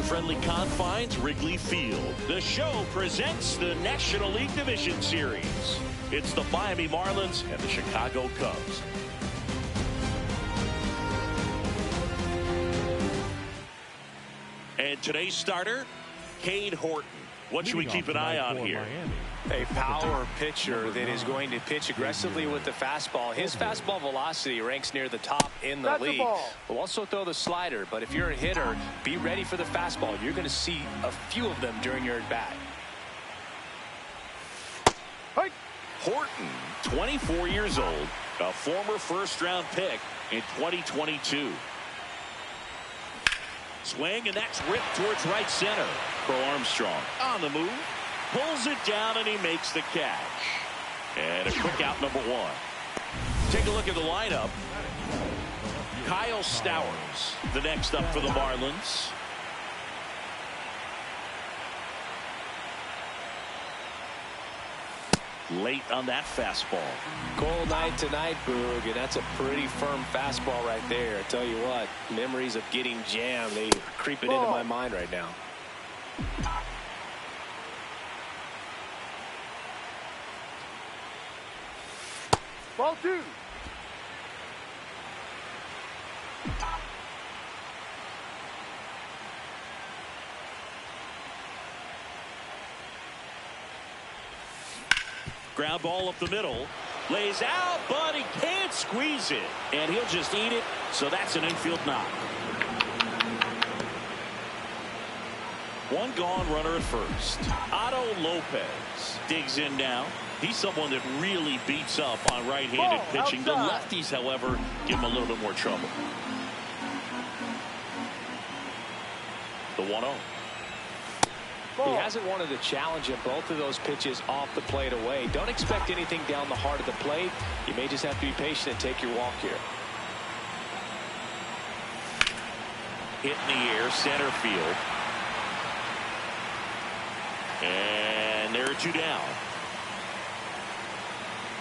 friendly confines, Wrigley Field. The show presents the National League Division Series. It's the Miami Marlins and the Chicago Cubs. And today's starter, Cade Horton. What should we keep an eye on here? A power pitcher that is going to pitch aggressively with the fastball. His fastball velocity ranks near the top in the league. Will also throw the slider, but if you're a hitter, be ready for the fastball. You're going to see a few of them during your at-bat. Horton, 24 years old, a former first-round pick in 2022. Swing, and that's ripped towards right center. Bo Armstrong on the move, pulls it down, and he makes the catch. And a quick out, number one. Take a look at the lineup. Kyle Stowers, the next up for the Marlins. Late on that fastball. Cold night tonight, Boog, and that's a pretty firm fastball right there. I tell you what, memories of getting jammed, they are creeping into my mind right now. Ball two. Ground ball up the middle. Lays out, but he can't squeeze it. And he'll just eat it, so that's an infield knock. One gone, runner at first. Otto Lopez digs in now. He's someone that really beats up on right-handed pitching. The lefties, however, give him a little bit more trouble. The 1-0. He hasn't wanted a challenge in both of those pitches off the plate away. Don't expect anything down the heart of the plate. You may just have to be patient and take your walk here. Hit in the air, center field. And there are two down.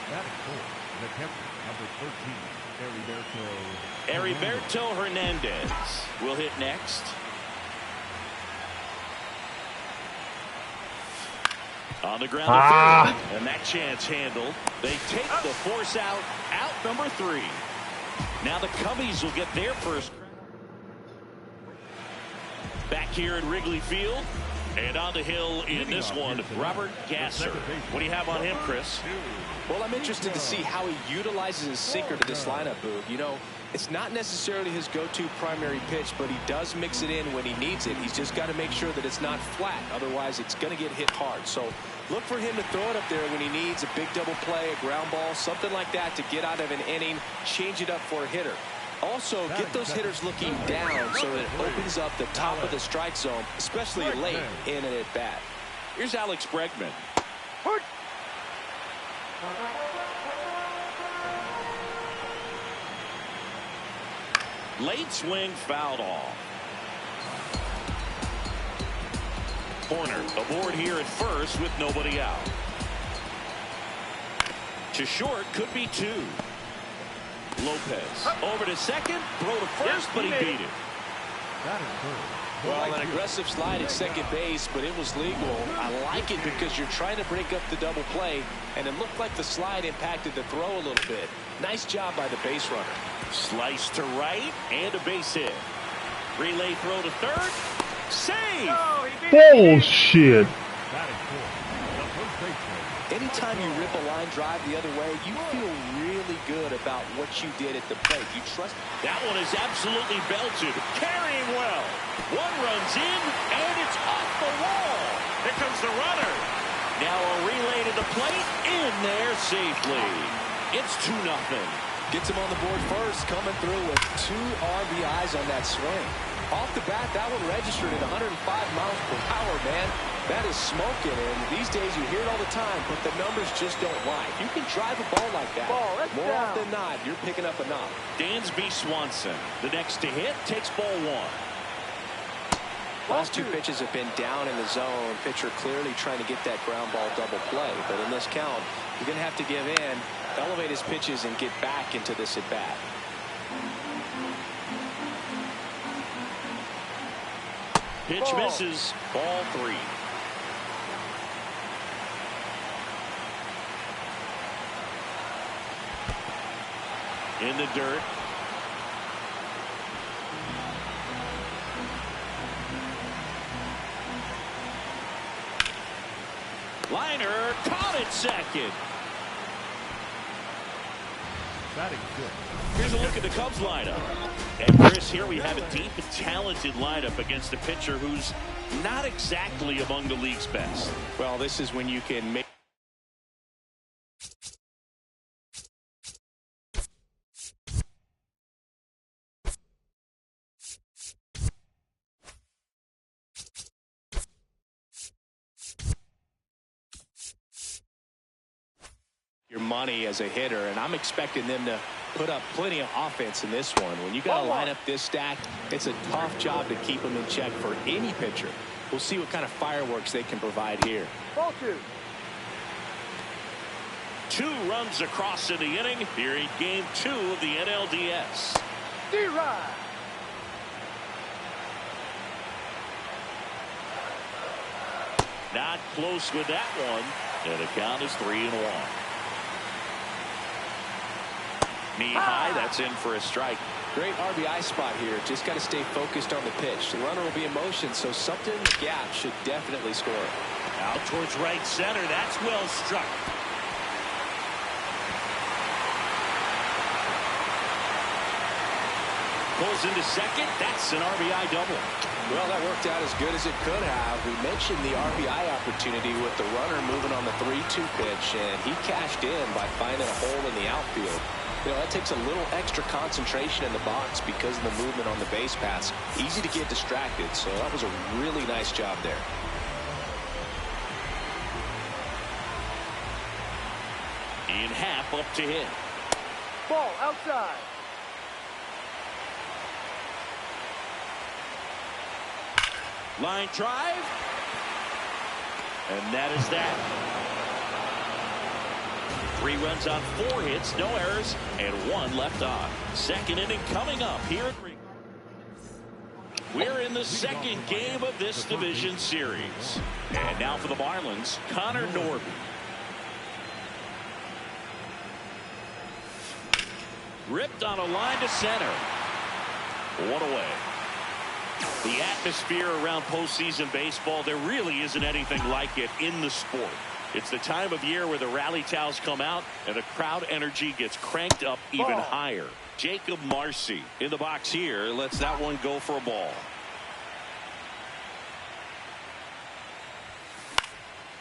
The catcher, number 13, Heriberto Hernandez will hit next. On the ground, and that chance handled. They take the force out number 3. Now the Cubbies will get their first. Back here at Wrigley Field, and on the hill in this one, Robert Gasser. What do you have on him, Chris? Well, I'm interested to see how he utilizes his sinker to this lineup, Boog. You know, it's not necessarily his go-to primary pitch, but he does mix it in when he needs it. He's just got to make sure that it's not flat. Otherwise, it's going to get hit hard. So look for him to throw it up there when he needs a big double play, a ground ball, something like that to get out of an inning, change it up for a hitter. Also, get those hitters looking down so that it opens up the top of the strike zone, especially late in an at-bat. Here's Alex Bregman. Late swing fouled off. Corner aboard here at first with nobody out. To short, could be 2. Lopez over to second, throw to first, but he beat it. Well, an aggressive slide at second base, but it was legal. I like it because you're trying to break up the double play, and it looked like the slide impacted the throw a little bit. Nice job by the base runner. Slice to right, and a base hit. Relay throw to third. Save! Bullshit! Anytime you rip a line drive the other way, you feel really good about what you did at the plate. You trust. That one is absolutely belted. Carrying well. One runs in, and it's off the wall. Here comes the runner. Now a relay to the plate. In there safely. It's 2-0. Gets him on the board first, coming through with 2 RBIs on that swing. Off the bat, that one registered at 105 miles per hour, man. That is smoking, and these days you hear it all the time, but the numbers just don't lie. You can drive a ball like that. More often than not, you're picking up a knock. Dansby Swanson, the next to hit, takes ball 1. Last 2 pitches have been down in the zone. Pitcher clearly trying to get that ground ball double play, but in this count, you're going to have to give in, elevate his pitches, and get back into this at bat. Pitch misses. Ball 3. In the dirt. Liner caught it second. Batting good. Here's a look at the Cubs lineup. And Chris, here we have a deep and talented lineup against a pitcher who's not exactly among the league's best. Well, this is when you can make your money as a hitter, and I'm expecting them to put up plenty of offense in this one. When you got to line up this stacked, it's a tough job to keep them in check for any pitcher. We'll see what kind of fireworks they can provide here. Ball 2. 2 runs across in the inning here in game 2 of the NLDS. D-Ride. Not close with that one, and the count is 3-1. Knee high, that's in for a strike. Great RBI spot here. Just got to stay focused on the pitch. The runner will be in motion, so something in the gap should definitely score. Out towards right center. That's well struck. Pulls into second. That's an RBI double. Well, that worked out as good as it could have. We mentioned the RBI opportunity with the runner moving on the 3-2 pitch, and he cashed in by finding a hole in the outfield. You know, that takes a little extra concentration in the box because of the movement on the base paths. Easy to get distracted, so that was a really nice job there. In half up to hit. Ball outside. Line drive. And that is that. 3 runs on 4 hits, no errors, and 1 left on. Second inning coming up here at Green. We're in the second game of this division series. And now for the Marlins, Connor Norby. Ripped on a line to center. 1 away. The atmosphere around postseason baseball, there really isn't anything like it in the sport. It's the time of year where the rally towels come out and the crowd energy gets cranked up even higher. Jacob Marcy in the box here lets that one go for a ball.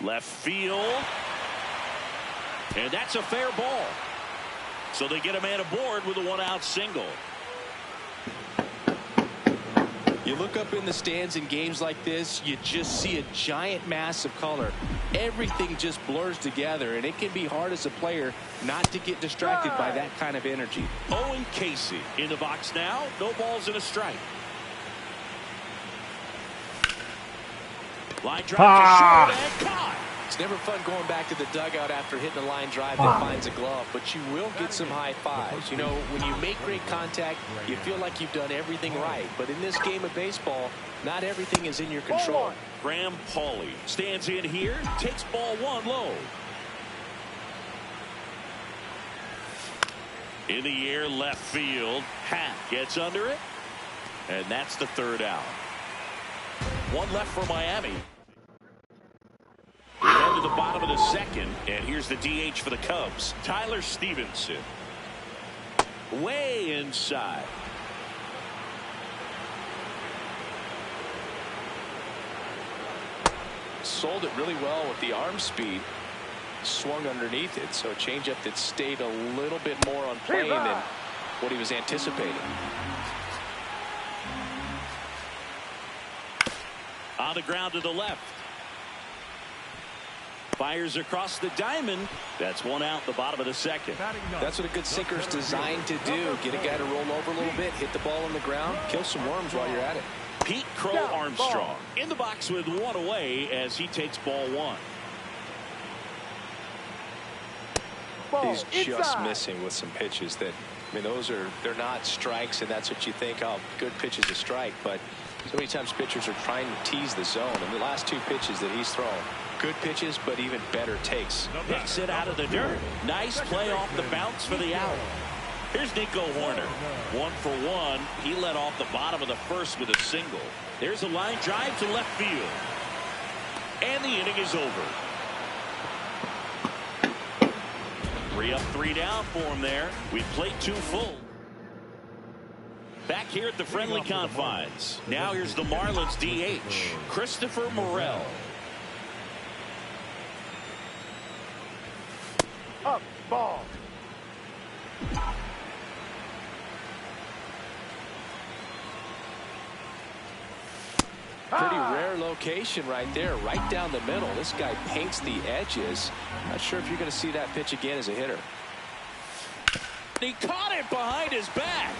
Left field. And that's a fair ball. So they get a man aboard with a 1-out single. You look up in the stands in games like this, you just see a giant mass of color. Everything just blurs together, and it can be hard as a player not to get distracted by that kind of energy. Owen Casey in the box now. No balls and a strike. Line drive to short and caught. It's never fun going back to the dugout after hitting a line drive that finds a glove, but you will get some high fives. You know, when you make great contact, you feel like you've done everything right. But in this game of baseball, not everything is in your control. Graham Pauley stands in here, takes ball 1 low. In the air, left field. Hack gets under it, and that's the 3rd out. 1 left for Miami. We head to the bottom of the 2nd, and here's the DH for the Cubs, Tyler Stevenson. Way inside. Sold it really well with the arm speed. Swung underneath it, so a changeup that stayed a little bit more on plane than what he was anticipating. On the ground to the left. Fires across the diamond. That's 1 out, the bottom of the 2nd. That's what a good sinker's designed to do. Get a guy to roll over a little bit, hit the ball on the ground, kill some worms while you're at it. Pete Crow Armstrong in the box with 1 away as he takes ball 1. He's just missing with some pitches that I mean, they're not strikes, and that's what you think, oh, good pitch is a strike. But so many times pitchers are trying to tease the zone. And the last 2 pitches that he's thrown, good pitches, but even better takes. Picks it out of the dirt. Nice play off the bounce for the out. Here's Nico Horner. 1 for 1. He led off the bottom of the first with a single. There's a line drive to left field. And the inning is over. 3 up, 3 down for him there. We played 2 full. Back here at the friendly confines. Now here's the Marlins DH, Christopher Morel. Up, ball. Pretty rare location right there, right down the middle. This guy paints the edges. Not sure if you're going to see that pitch again as a hitter. He caught it behind his back.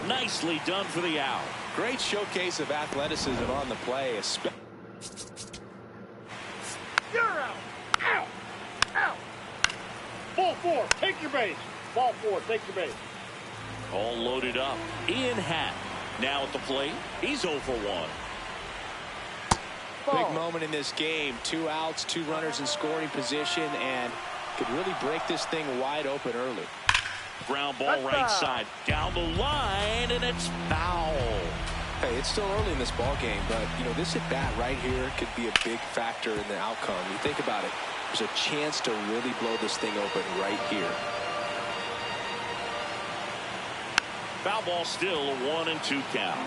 Nicely done for the out. Great showcase of athleticism on the play. You're out. Out. Out. Ball 4. Take your base. Ball 4. Take your base. All loaded up. Ian Happ now at the plate. He's 0 for 1. Big moment in this game. 2 outs, 2 runners in scoring position, and could really break this thing wide open early. Ground ball right side. Down the line, and it's foul. Hey, it's still early in this ball game, but, you know, this at-bat right here could be a big factor in the outcome. You think about it. There's a chance to really blow this thing open right here. Foul ball still, a 1-2 count.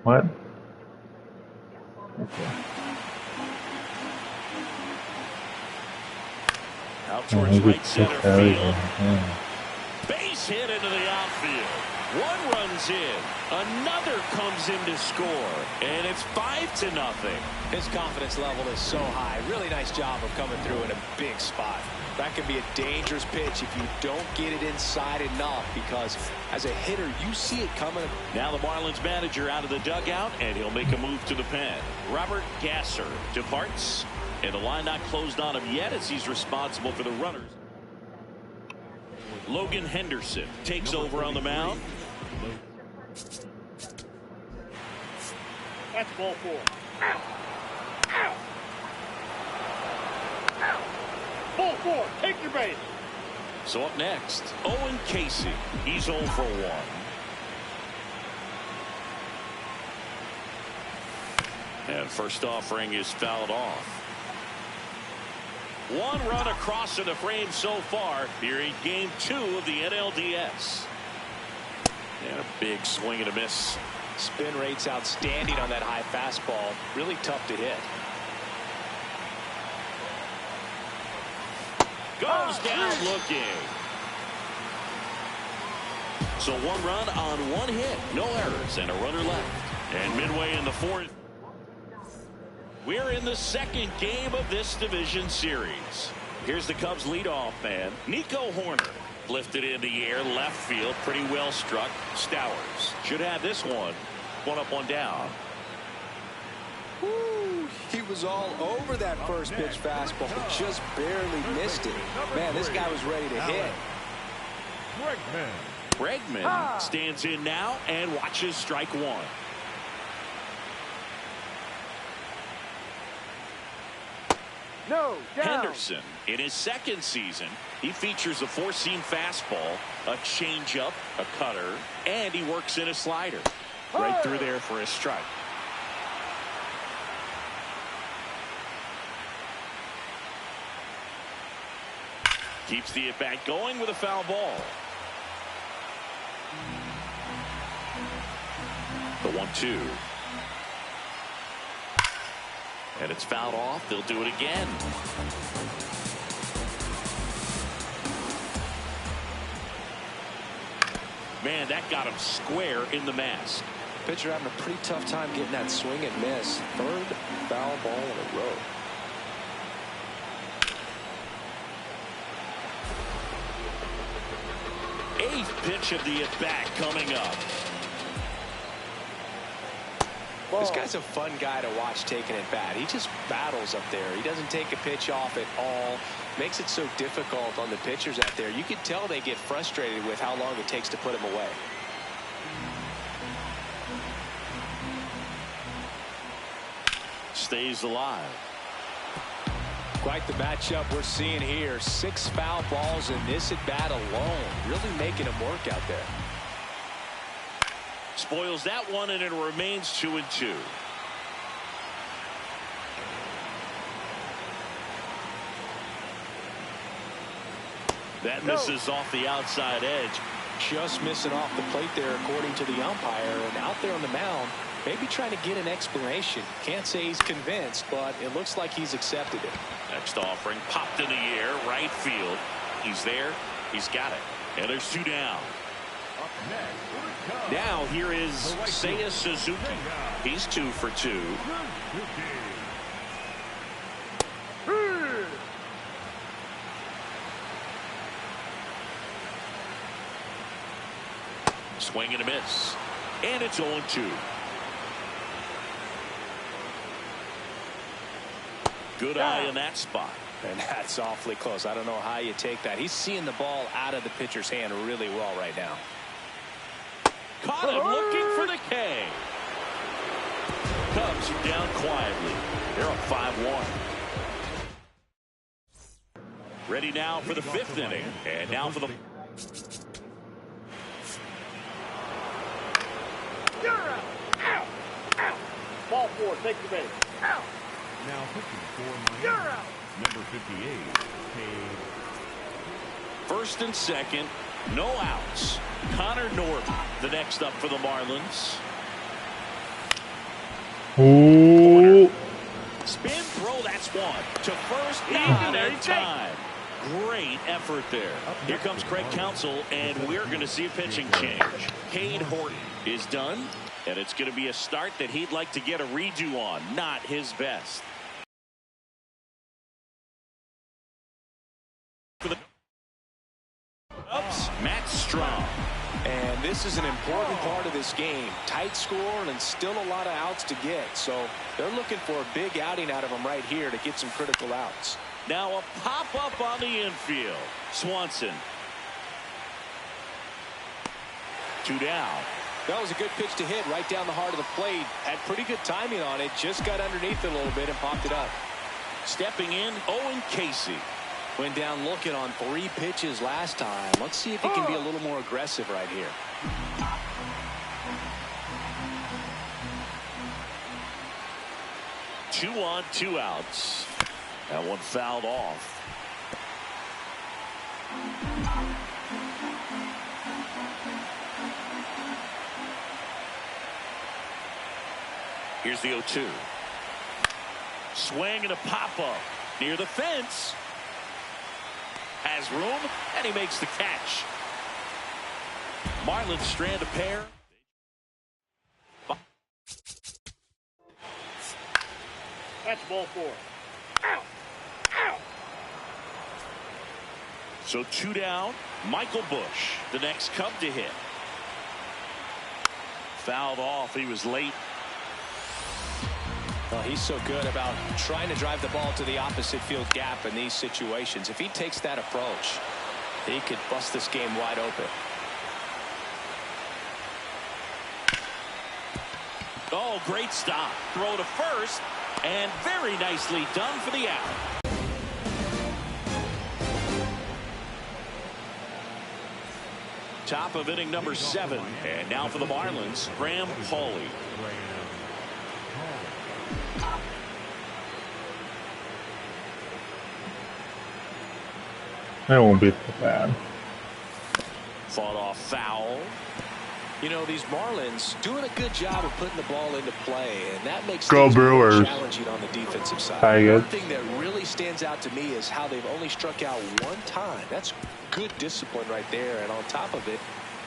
What? Okay. Out towards right center field. Yeah. Base hit into the outfield. 1 runs in. Another comes in to score. And it's 5-0. His confidence level is so high. Really nice job of coming through in a big spot. That can be a dangerous pitch if you don't get it inside enough, because as a hitter, you see it coming. Now the Marlins manager out of the dugout, and he'll make a move to the pen. Robert Gasser departs, and the line not closed on him yet as he's responsible for the runners. Logan Henderson takes over on the mound. That's ball 4. Out. Out. Out. Ball 4. Take your base. So up next, Owen Casey. He's 0 for 1. And first offering is fouled off. 1 run across in the frame so far here in game 2 of the NLDS. And a big swing and a miss. Spin rate's outstanding on that high fastball. Really tough to hit. Goes down looking. So 1 run on 1 hit. No errors and a runner left. And midway in the 4th. We're in the 2nd game of this division series. Here's the Cubs leadoff man, Nico Horner. Lifted in the air, left field, pretty well struck. Stowers should have this one. 1 up, 1 down. Woo, he was all over that first pitch fastball, just barely missed it. Man, this guy was ready to hit. Bregman stands in now and watches strike one. No, down. Henderson, in his second season, he features a four-seam fastball, a changeup, a cutter, and he works in a slider. Right through there for a strike. Keeps the at-bat going with a foul ball. The 1-2. And it's fouled off. They'll do it again. Man, that got him square in the mask. Pitcher having a pretty tough time getting that swing and miss. Third foul ball in a row. Eighth pitch of the at-bat coming up. This guy's a fun guy to watch taking at bat. He just battles up there. He doesn't take a pitch off at all. Makes it so difficult on the pitchers out there. You can tell they get frustrated with how long it takes to put him away. Stays alive. Quite the matchup we're seeing here. 6 foul balls in this at bat alone. Really making him work out there. Spoils that one, and it remains 2-2. That misses off the outside edge. Just missing off the plate there, according to the umpire. And out there on the mound, maybe trying to get an explanation. Can't say he's convinced, but it looks like he's accepted it. Next offering popped in the air, right field. He's there. He's got it. And there's 2 down. Now here is Seiya Suzuki. He's 2 for 2. Swing and a miss. And it's 0-2. Good eye in that spot. And that's awfully close. I don't know how you take that. He's seeing the ball out of the pitcher's hand really well right now. Caught him looking for the K. Cubs are down quietly. They're up 5-1. Ready now for the 5th inning. And now for the... You're out. Out. Out. Ball 4. Take your base. Out. Now pitching for You're Miami, out. number 58, Cade. First and second, no outs. Connor Norton, the next up for the Marlins. Oh, Spin throw, that's one. To first, Yeah, even there in you go. time. Great effort there. Here comes Craig Counsell, and we're going to see a pitching change. Cade Horton is done, and it's going to be a start that he'd like to get a redo on. Not his best. For the Cubs, Matt Strong. And this is an important part of this game. Tight score and still a lot of outs to get. So they're looking for a big outing out of him right here to get some critical outs. Now a pop-up on the infield. Swanson. 2 down. That was a good pitch to hit right down the heart of the plate. Had pretty good timing on it. Just got underneath it a little bit and popped it up. Stepping in, Owen Casey. Went down looking on 3 pitches last time. Let's see if he can be a little more aggressive right here. Two on, 2 outs. That one fouled off. Here's the 0-2. Swing and a pop-up near the fence. Has room, and he makes the catch. Marlins strand a pair. That's ball 4. Out. Out. So 2 down. Michael Bush, the next Cub to hit. Fouled off. He was late. Well, he's so good about trying to drive the ball to the opposite field gap in these situations. If he takes that approach, He could bust this game wide open. Oh, great stop. Throw to first, and very nicely done for the out. Top of inning number 7. And now for the Marlins, Graham Pauley. That won't be so bad. Fought off foul. You know, these Marlins doing a good job of putting the ball into play, and that makes Go things more Brewers. challenging on the defensive side. Good. One thing that really stands out to me is how they've only struck out one time. That's good discipline right there, and on top of it,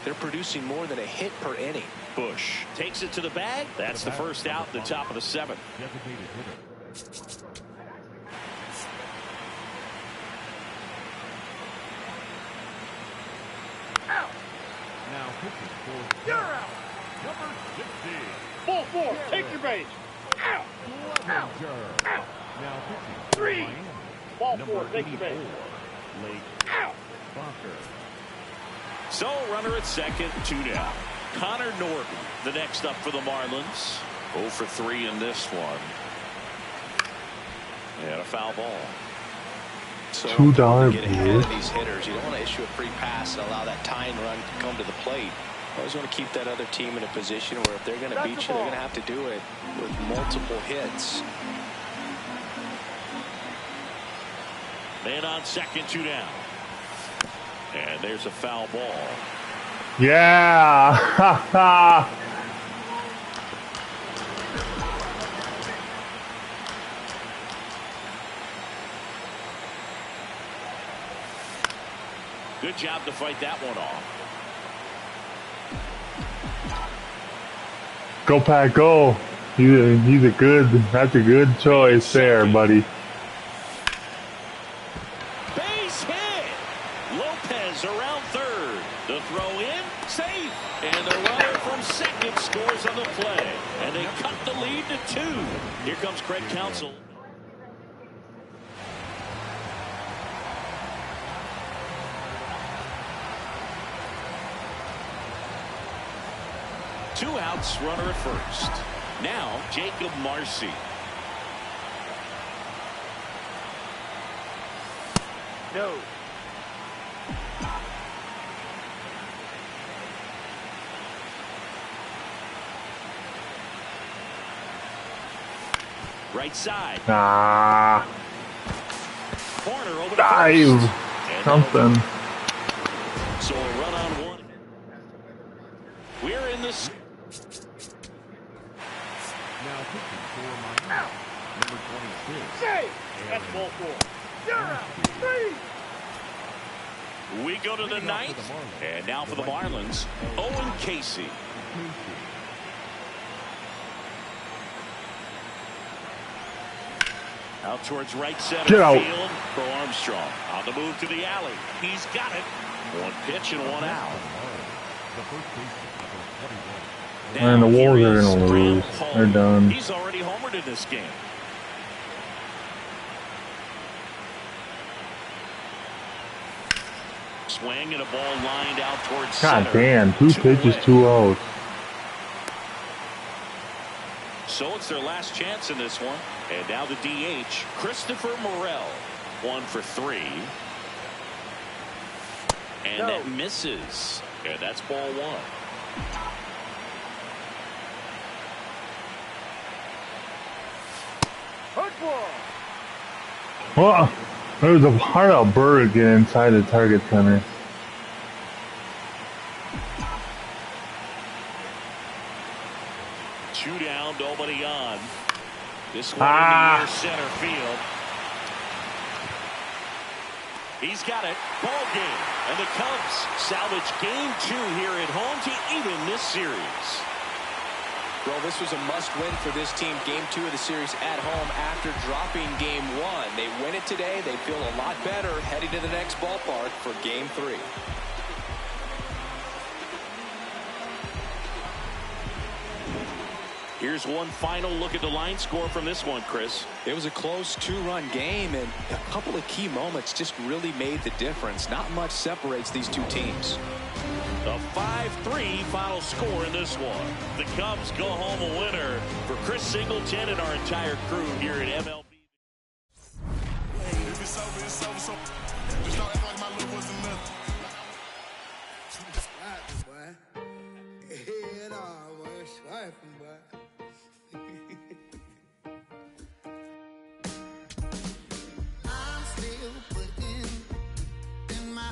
they're producing more than a hit per inning. Bush takes it to the bag. That's the first out, the top of the 7th. Designated hitter. Now pitching for You're out. number 60. Ball 4. Take your base. Out. Out. Out. Now pitching for 3. Miami. Ball Number 4. Take your 84, base. Lake Out. Foster. So runner at second, 2 down. Connor Norton, the next up for the Marlins. 0 for 3 in this one. And a foul ball. So $2 get ahead of bid. these hitters. You don't want to issue a free pass and allow that tying run to come to the plate. You always want to keep that other team in a position where if they're going to beat you, they're going to have to do it with multiple hits. Man on second, 2 down. And there's a foul ball. Yeah. Good job to fight that one off. Go Pack, go. He's a good. That's a good choice there, buddy. Base hit. Lopez around third. The throw in, safe. And the runner from second scores on the play. And they cut the lead to 2. Here comes Craig Counsell. Two outs, runner at first. Now, Jacob Marcy. No. Right side. Ah. Corner over to Dive. first. And Something. so a run on 1. We're in this. Now pitching for Miami. Number 26. Safe. That's ball 4. You're out. 3. We go to the 9th. And now for the Marlins, Owen Casey. Out towards right center Get out. field for Armstrong. On the move to the alley. He's got it. 1 pitch and 1 out. The first baseman, number 21. And the Now Wolves here are is gonna Graham lose. Pauley. They're done. He's already homered in this game. Swing and a ball lined out towards God center. damn. 2 pitches, away. 2 outs. So it's their last chance in this one. And now the DH, Christopher Morel. 1 for 3. And No. that misses. And that's ball 1. Football. Well, there's a hard out bird get inside the target center. Two down, nobody on. This one in Ah. the near center field. He's got it. Ball game. And the Cubs salvage game 2 here at home to even this series. Well, this was a must-win for this team. Game 2 of the series at home after dropping Game 1. They win it today. They feel a lot better heading to the next ballpark for Game 3. Here's one final look at the line score from this one, Chris. It was a close 2-run game, and a couple of key moments just really made the difference. Not much separates these two teams. A 5-3 final score in this one. The Cubs go home a winner. For Chris Singleton and our entire crew here at MLB. Head on, boy. Swiping, boy.